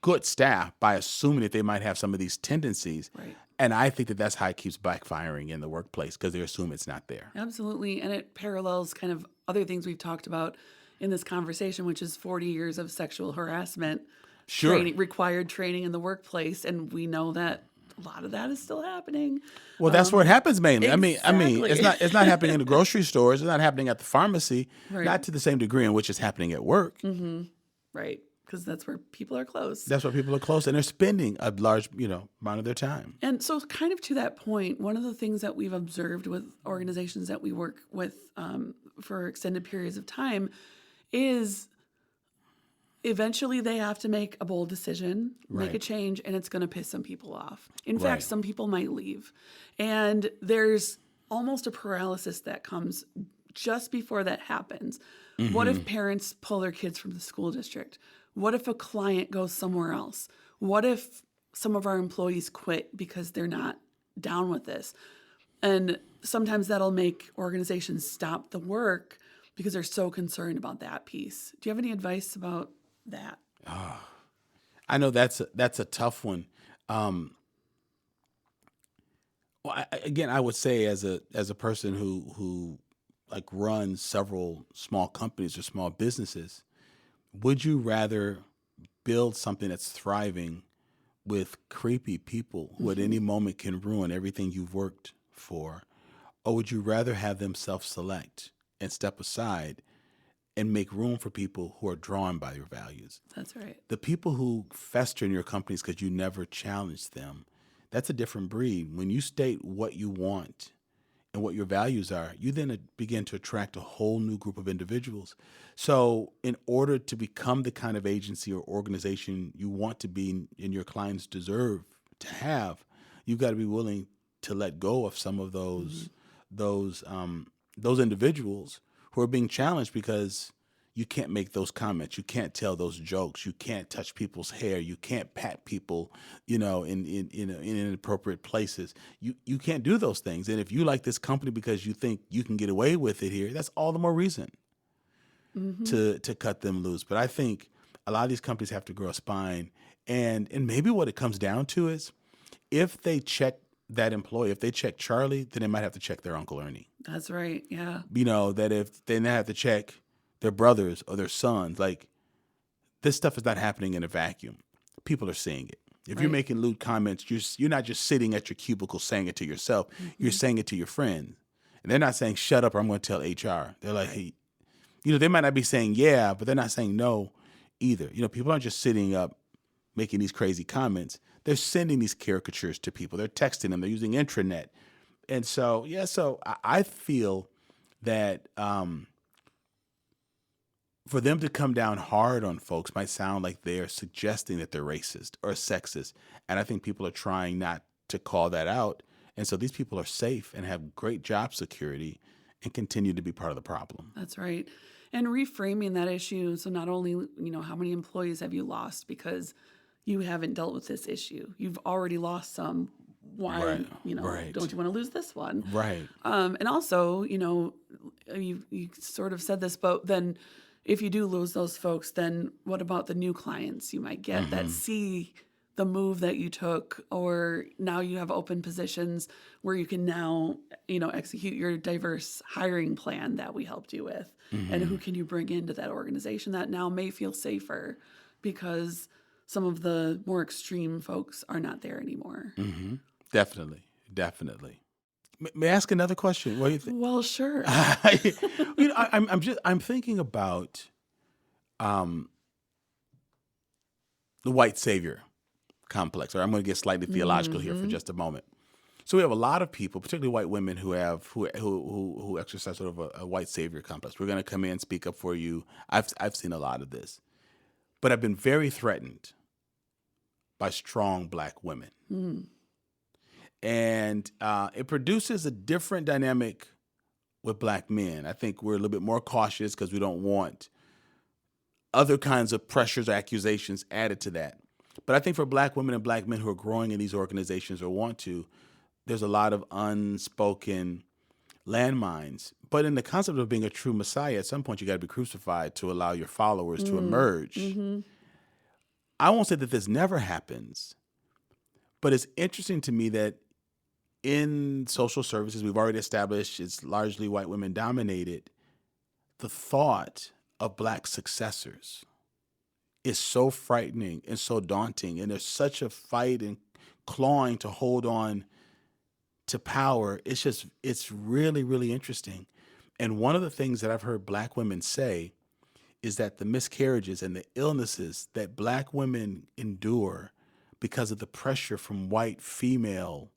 good staff by assuming that they might have some of these tendencies. Right. And I think that that's how it keeps backfiring in the workplace, because they assume it's not there. Absolutely. And it parallels kind of other things we've talked about in this conversation, which is 40 years of sexual harassment, required training in the workplace. And we know that a lot of that is still happening. Well, that's where it happens mainly. Exactly. I mean, it's not happening in the grocery stores. It's not happening at the pharmacy. Right. Not to the same degree in which it's happening at work. Mm-hmm. Right. Because that's where people are close. That's where people are close, and they're spending a large, amount of their time. And so kind of to that point, one of the things that we've observed with organizations that we work with for extended periods of time is eventually they have to make a bold decision, make a change, and it's going to piss some people off. In fact, some people might leave. And there's almost a paralysis that comes just before that happens. Mm-hmm. What if parents pull their kids from the school district? What if a client goes somewhere else? What if some of our employees quit because they're not down with this? And sometimes that'll make organizations stop the work because they're so concerned about that piece. Do you have any advice about that? I know that's a tough one. Well, I would say as a person who like runs several small companies or small businesses, would you rather build something that's thriving with creepy people who at any moment can ruin everything you've worked for, or would you rather have them self-select and step aside and make room for people who are drawn by your values? That's right. The people who fester in your companies because you never challenge them, that's a different breed. When you state what you want and what your values are, you then begin to attract a whole new group of individuals. So in order to become the kind of agency or organization you want to be and your clients deserve to have, you've got to be willing to let go of some of those individuals who are being challenged because you can't make those comments. You can't tell those jokes. You can't touch people's hair. You can't pat people, in inappropriate places. You can't do those things. And if you like this company because you think you can get away with it here, that's all the more reason to cut them loose. But I think a lot of these companies have to grow a spine. And maybe what it comes down to is if they check that employee, if they check Charlie, then they might have to check their Uncle Ernie. That's right. Yeah. That if they now have to check their brothers or their sons, like this stuff is not happening in a vacuum. People are seeing it. If you're making lewd comments, you're not just sitting at your cubicle saying it to yourself. You're saying it to your friends. And they're not saying, shut up or I'm going to tell HR. They're like, hey, they might not be saying yeah, but they're not saying no either. People aren't just sitting up making these crazy comments. They're sending these caricatures to people. They're texting them. They're using intranet. And so, I feel that for them to come down hard on folks might sound like they're suggesting that they're racist or sexist. And I think people are trying not to call that out. And so these people are safe and have great job security and continue to be part of the problem. That's right. And reframing that issue. So not only, how many employees have you lost because you haven't dealt with this issue? You've already lost some. Why, don't you want to lose this one? Right. And also, you sort of said this, but then if you do lose those folks, then what about the new clients you might get that see the move that you took, or now you have open positions where you can now, execute your diverse hiring plan that we helped you with. And who can you bring into that organization that now may feel safer because some of the more extreme folks are not there anymore. Definitely. May I ask another question? What do you think? Well, sure. I'm thinking about the white savior complex. Or I'm going to get slightly theological here for just a moment. So we have a lot of people, particularly white women, who exercise sort of a white savior complex. We're going to come in and speak up for you. I've seen a lot of this, but I've been very threatened by strong Black women, and it produces a different dynamic with Black men. I think we're a little bit more cautious because we don't want other kinds of pressures or accusations added to that. But I think for Black women and Black men who are growing in these organizations or want to, there's a lot of unspoken landmines. But in the concept of being a true Messiah, at some point you got to be crucified to allow your followers to emerge. I won't say that this never happens, but it's interesting to me that in social services, we've already established it's largely white women dominated. The thought of Black successors is so frightening and so daunting. And there's such a fight and clawing to hold on to power. It's really, really interesting. And one of the things that I've heard Black women say is that the miscarriages and the illnesses that Black women endure because of the pressure from white female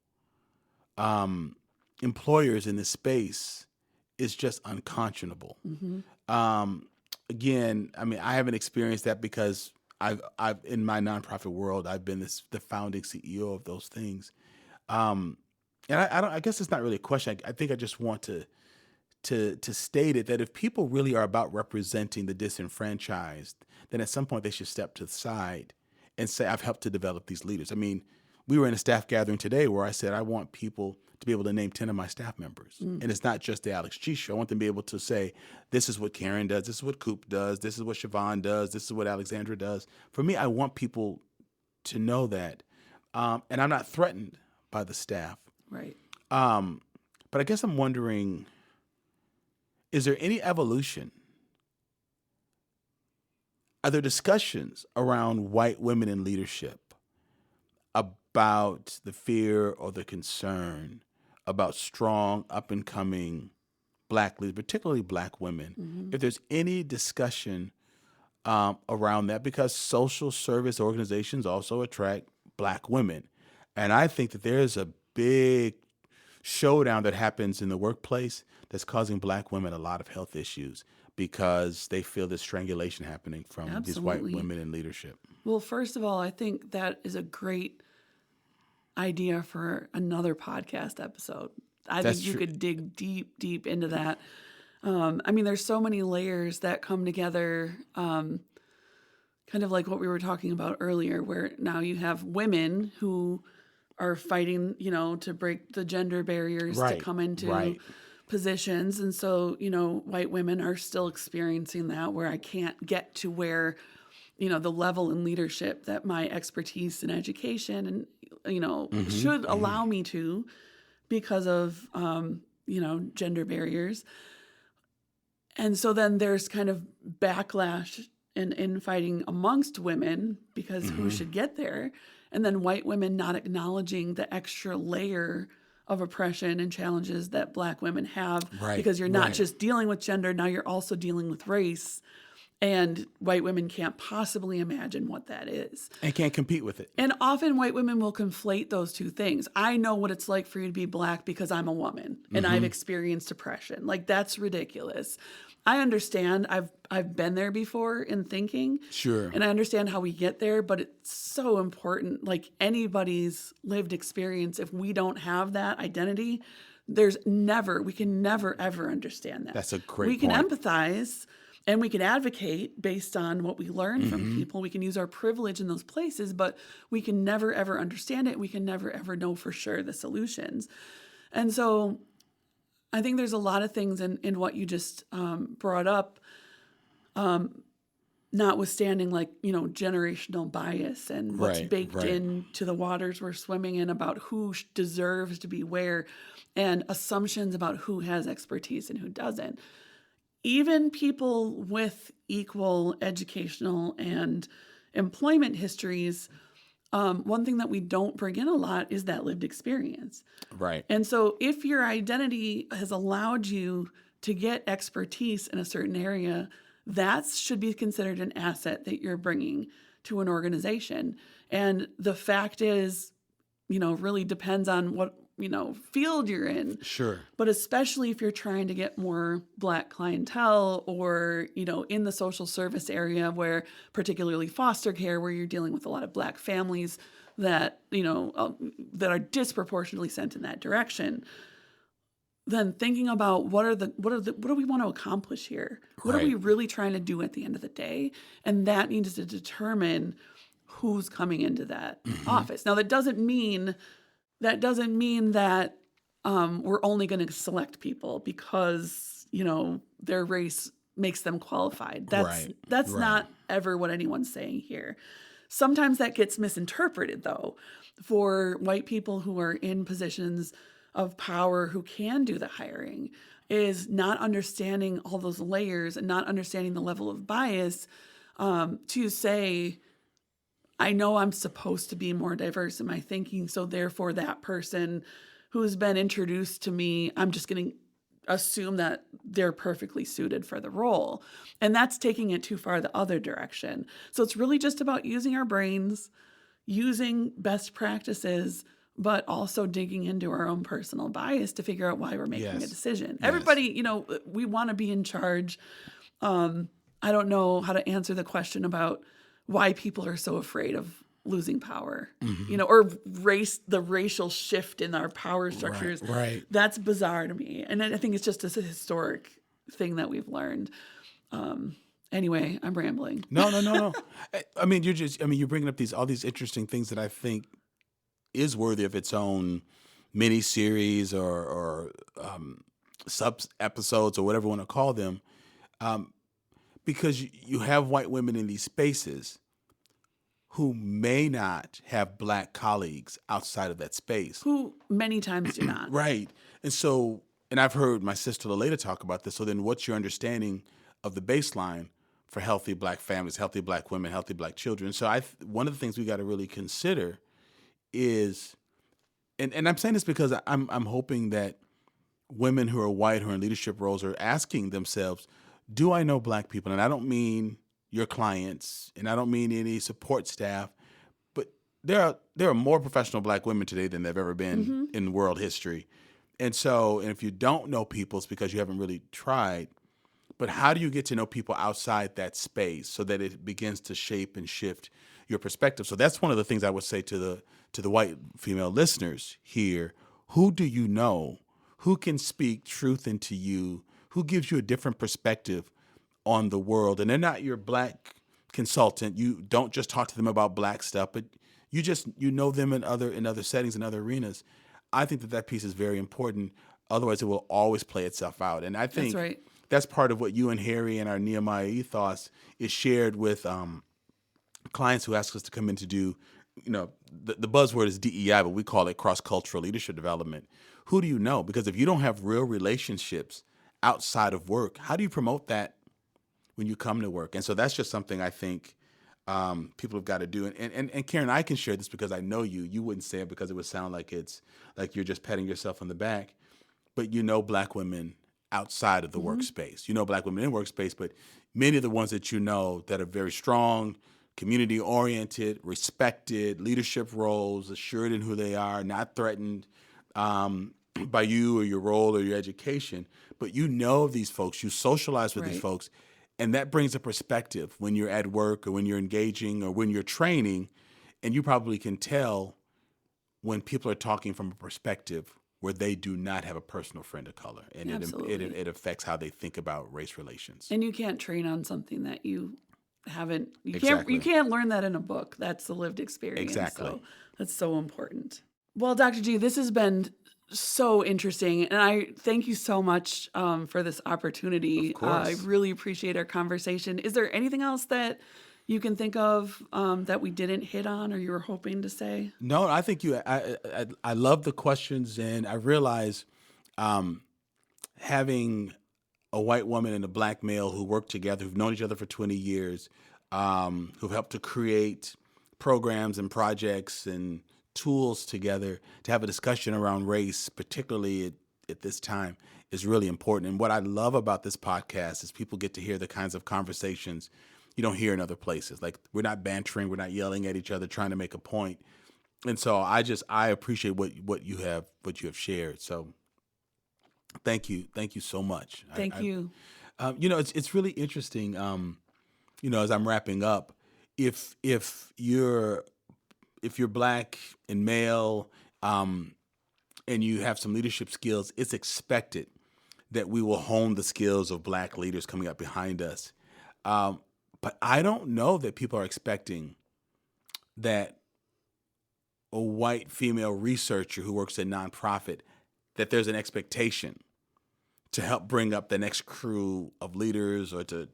employers in this space is just unconscionable. Again, I mean, I haven't experienced that because I've in my nonprofit world, I've been the founding CEO of those things. And I guess it's not really a question. I think I just want to state it that if people really are about representing the disenfranchised, then at some point they should step to the side and say, I've helped to develop these leaders. I mean, we were in a staff gathering today where I said, I want people to be able to name 10 of my staff members. And it's not just the Alex G show. I want them to be able to say, this is what Karen does, this is what Coop does, this is what Siobhan does, this is what Alexandra does. For me, I want people to know that. And I'm not threatened by the staff. Right. But I guess I'm wondering, is there any evolution? Are there discussions around white women in leadership about the fear or the concern about strong, up-and-coming Black leaders, particularly Black women? If there's any discussion around that, because social service organizations also attract Black women. And I think that there's a big showdown that happens in the workplace that's causing Black women a lot of health issues because they feel this strangulation happening from these white women in leadership. Well, first of all, I think that is a great idea for another podcast episode. I think you could dig deep into that. I mean, there's so many layers that come together, kind of like what we were talking about earlier, where now you have women who are fighting, to break the gender barriers to come into positions. And so, white women are still experiencing that, where I can't get to where, the level in leadership that my expertise in education and, should allow me to because of, gender barriers. And so then there's kind of backlash and infighting amongst women because who should get there? And then white women not acknowledging the extra layer of oppression and challenges that Black women have because you're not just dealing with gender, now you're also dealing with race. And white women can't possibly imagine what that is. And can't compete with it. And often white women will conflate those two things. I know what it's like for you to be Black because I'm a woman and I've experienced oppression. Like, that's ridiculous. I understand. I've been there before in thinking. Sure. And I understand how we get there, but it's so important. Like, anybody's lived experience, if we don't have that identity, we can never, ever understand that. That's a great point. We can empathize and we can advocate based on what we learn from people. We can use our privilege in those places, but we can never, ever understand it. We can never, ever know for sure the solutions. And so I think there's a lot of things in what you just brought up notwithstanding generational bias and what's baked into the waters we're swimming in about who deserves to be where, and assumptions about who has expertise and who doesn't. Even people with equal educational and employment histories, one thing that we don't bring in a lot is that lived experience. Right. And so if your identity has allowed you to get expertise in a certain area, that should be considered an asset that you're bringing to an organization. And the fact is, really depends on what, field you're in. Sure. But especially if you're trying to get more Black clientele or, in the social service area where particularly foster care, where you're dealing with a lot of Black families that, that are disproportionately sent in that direction, then thinking about what do we want to accomplish here? What are we really trying to do at the end of the day? And that needs to determine who's coming into that office. Now, that doesn't mean that we're only going to select people because, their race makes them qualified. That's not ever what anyone's saying here. Sometimes that gets misinterpreted, though, for white people who are in positions of power who can do the hiring, is not understanding all those layers and not understanding the level of bias to say, I know I'm supposed to be more diverse in my thinking, so therefore that person who's been introduced to me, I'm just going to assume that they're perfectly suited for the role. And that's taking it too far the other direction. So it's really just about using our brains, using best practices, but also digging into our own personal bias to figure out why we're making a decision. Yes. Everybody, we want to be in charge. I don't know how to answer the question about why people are so afraid of losing power, or the racial shift in our power structures. Right. That's bizarre to me. And I think it's just a historic thing that we've learned. Anyway, I'm rambling. No. I mean, you're bringing up all these interesting things that I think is worthy of its own mini series or sub episodes or whatever you want to call them, because you have white women in these spaces who may not have Black colleagues outside of that space, who many times do not. Right. And so, and I've heard my sister Laleta talk about this. So then, what's your understanding of the baseline for healthy Black families, healthy Black women, healthy Black children? So one of the things we got to really consider is, and I'm saying this because I'm hoping that women who are white who are in leadership roles are asking themselves, do I know Black people? And I don't mean your clients, and I don't mean any support staff, but there are more professional Black women today than there have ever been in world history. And so, and if you don't know people, it's because you haven't really tried. But how do you get to know people outside that space so that it begins to shape and shift your perspective? So that's one of the things I would say to the white female listeners here. Who do you know? Who can speak truth into you? Who gives you a different perspective on the world? And they're not your Black consultant. You don't just talk to them about Black stuff, but you know them in other settings, in other arenas. I think that piece is very important. Otherwise, it will always play itself out. And I think that's right. That's part of what you and Harry and our Nehemiah ethos is shared with clients who ask us to come in to do, the buzzword is DEI, but we call it cross-cultural leadership development. Who do you know? Because if you don't have real relationships outside of work, how do you promote that when you come to work? And so that's just something I think people have got to do. And Karen, I can share this because I know you. You wouldn't say it because it would sound like it's like you're just patting yourself on the back. But Black women outside of the workspace. Black women in workspace, but many of the ones that that are very strong, community-oriented, respected, leadership roles, assured in who they are, not threatened by you or your role or your education. But these folks, you socialize with these folks, and that brings a perspective when you're at work or when you're engaging or when you're training, and you probably can tell when people are talking from a perspective where they do not have a personal friend of color, and it affects how they think about race relations. And you can't train on something that you haven't. Exactly. You can't learn that in a book. That's the lived experience. Exactly. So that's so important. Well, Dr. G, this has been so interesting. And I thank you so much for this opportunity. Of course. I really appreciate our conversation. Is there anything else that you can think of that we didn't hit on or you were hoping to say? No, I think I love the questions, and I realize having a white woman and a black male who work together, who've known each other for 20 years, who've helped to create programs and projects and tools together to have a discussion around race, particularly at this time, is really important. And what I love about this podcast is people get to hear the kinds of conversations you don't hear in other places. Like, we're not bantering, we're not yelling at each other, trying to make a point. And so I appreciate what you have shared. So thank you so much. Thank you. It's really interesting. As I'm wrapping up, if you're black and male, and you have some leadership skills, it's expected that we will hone the skills of black leaders coming up behind us. But I don't know that people are expecting that a white female researcher who works at a nonprofit, that there's an expectation to help bring up the next crew of leaders or to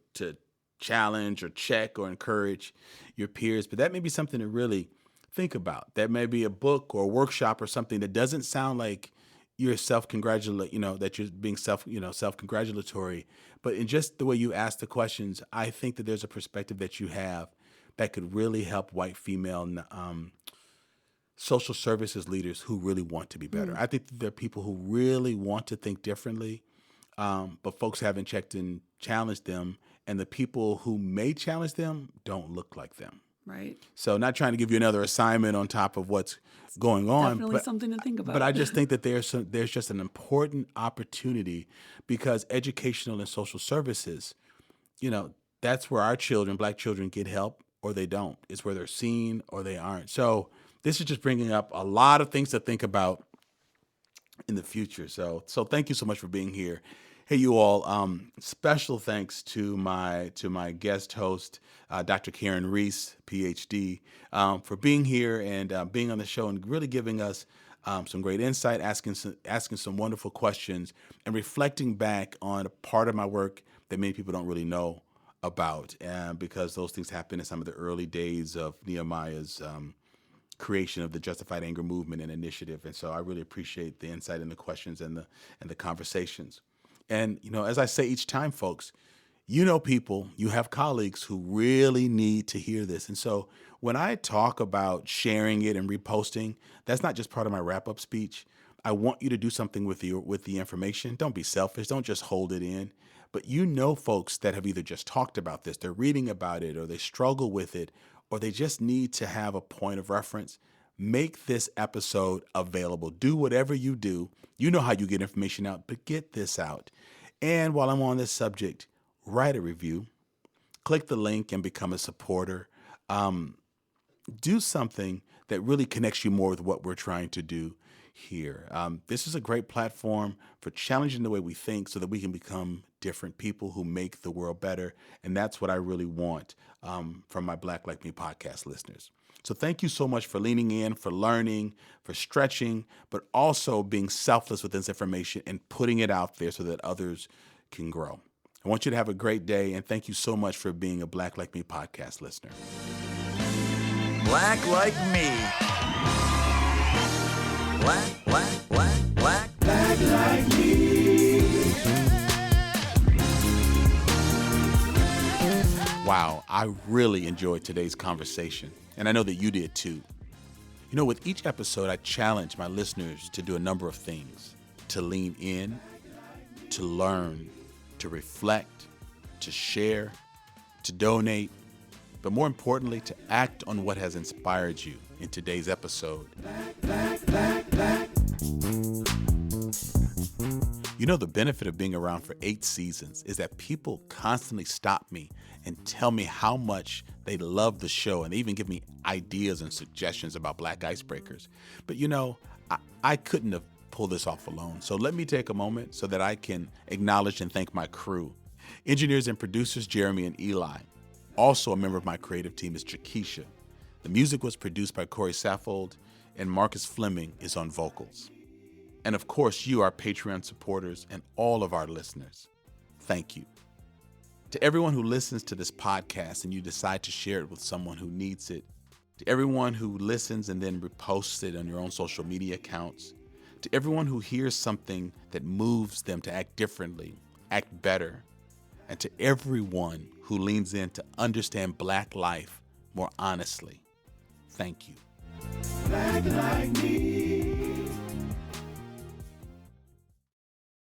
challenge or check or encourage your peers. But that may be something to really think about. That may be a book or a workshop or something that doesn't sound like you're that you're being self-congratulatory, but in just the way you ask the questions, I think that there's a perspective that you have that could really help white female social services leaders who really want to be better. I think that there are people who really want to think differently, but folks haven't checked and challenged them, and the people who may challenge them don't look like them. Right. So not trying to give you another assignment on top of what's going on. Definitely something to think about. But I just think that there's just an important opportunity, because educational and social services, that's where our children, black children, get help or they don't. It's where they're seen or they aren't. So this is just bringing up a lot of things to think about in the future. So thank you so much for being here. Hey, you all, special thanks to my guest host, Dr. Karen Reece, PhD, for being here and being on the show and really giving us some great insight, asking some wonderful questions, and reflecting back on a part of my work that many people don't really know about, because those things happened in some of the early days of Nehemiah's creation of the Justified Anger Movement and initiative. And so I really appreciate the insight and the questions and the conversations. And, as I say each time, folks, people, you have colleagues who really need to hear this. And so when I talk about sharing it and reposting, that's not just part of my wrap-up speech. I want you to do something with the information. Don't be selfish. Don't just hold it in. But folks that have either just talked about this, they're reading about it, or they struggle with it, or they just need to have a point of reference. Make this episode available. Do whatever you do. You know how you get information out, but get this out. And while I'm on this subject, write a review. Click the link and become a supporter. Do something that really connects you more with what we're trying to do here. This is a great platform for challenging the way we think so that we can become different people who make the world better. And that's what I really want from my Black Like Me podcast listeners. So thank you so much for leaning in, for learning, for stretching, but also being selfless with this information and putting it out there so that others can grow. I want you to have a great day, and thank you so much for being a Black Like Me podcast listener. Black Like Me. Black like me. Wow, I really enjoyed today's conversation, and I know that you did too. With each episode, I challenge my listeners to do a number of things: to lean in, to learn, to reflect, to share, to donate, but more importantly, to act on what has inspired you in today's episode. The benefit of being around for 8 seasons is that people constantly stop me and tell me how much they love the show, and they even give me ideas and suggestions about Black icebreakers. But I couldn't have pulled this off alone. So let me take a moment so that I can acknowledge and thank my crew. Engineers and producers, Jeremy and Eli. Also a member of my creative team is Jakisha. The music was produced by Corey Saffold, and Marcus Fleming is on vocals. And of course, you, our Patreon supporters, and all of our listeners. Thank you. To everyone who listens to this podcast and you decide to share it with someone who needs it, to everyone who listens and then reposts it on your own social media accounts, to everyone who hears something that moves them to act differently, act better, and to everyone who leans in to understand Black life more honestly, thank you. Black like me.